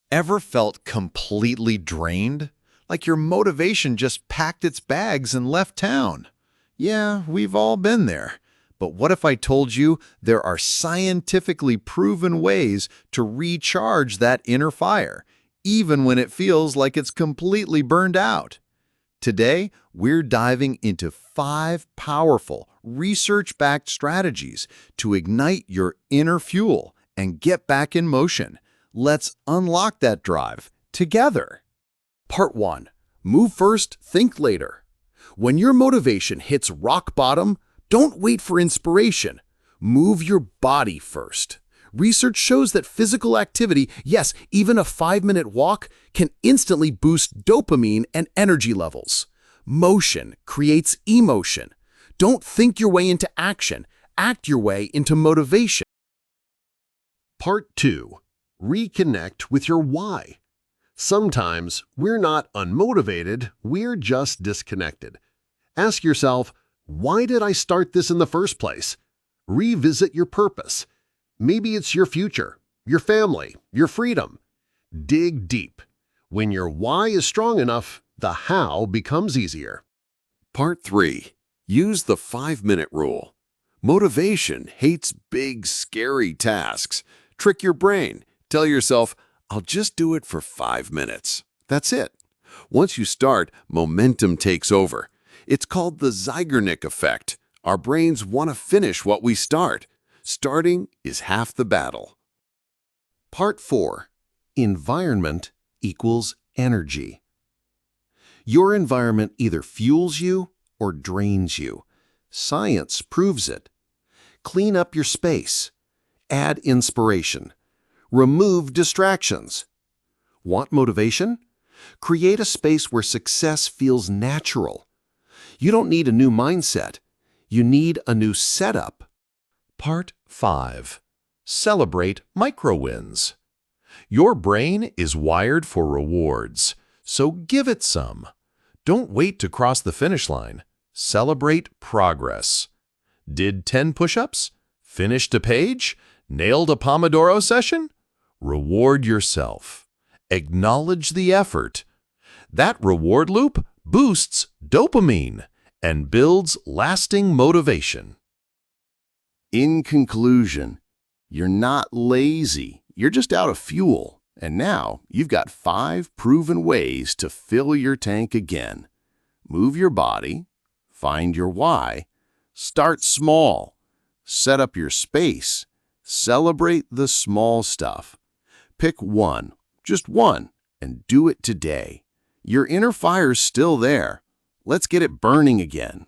Ever felt completely drained? Like your motivation just packed its bags and left town? Yeah, we've all been there. But what if I told you there are scientifically proven ways to recharge that inner fire, even when it feels like it's completely burned out? Today, we're diving into 5 powerful, research-backed strategies to ignite your inner fuel and get back in motion. Let's unlock that drive together. Part 1. Move first, think later. When your motivation hits rock bottom, don't wait for inspiration. Move your body first. Research shows that physical activity, yes, even a 5-minute walk, can instantly boost dopamine and energy levels. Motion creates emotion. Don't think your way into action. Act your way into motivation. Part 2. Reconnect with your why. Sometimes we're not unmotivated, we're just disconnected. Ask yourself, why did I start this in the first place? Revisit your purpose. Maybe it's your future, your family, your freedom. Dig deep. When your why is strong enough, the how becomes easier. Part 3. Use the 5-minute rule. Motivation hates big, scary tasks. Trick your brain. Tell yourself, I'll just do it for 5 minutes. That's it. Once you start, momentum takes over. It's called the Zeigarnik Effect. Our brains want to finish what we start. Starting is half the battle. Part 4. Environment equals energy. Your environment either fuels you or drains you. Science proves it. Clean up your space. Add inspiration. Remove distractions. Want motivation? Create a space where success feels natural. You don't need a new mindset. You need a new setup. Part 5. Celebrate micro-wins. Your brain is wired for rewards, so give it some. Don't wait to cross the finish line. Celebrate progress. Did 10 push-ups? Finished a page? Nailed a Pomodoro session? Reward yourself. Acknowledge the effort. That reward loop boosts dopamine and builds lasting motivation. In conclusion, you're not lazy, you're just out of fuel. And now you've got 5 proven ways to fill your tank again. Move your body, find your why, start small, set up your space, celebrate the small stuff. Pick one, just one, and do it today. Your inner fire's still there. Let's get it burning again.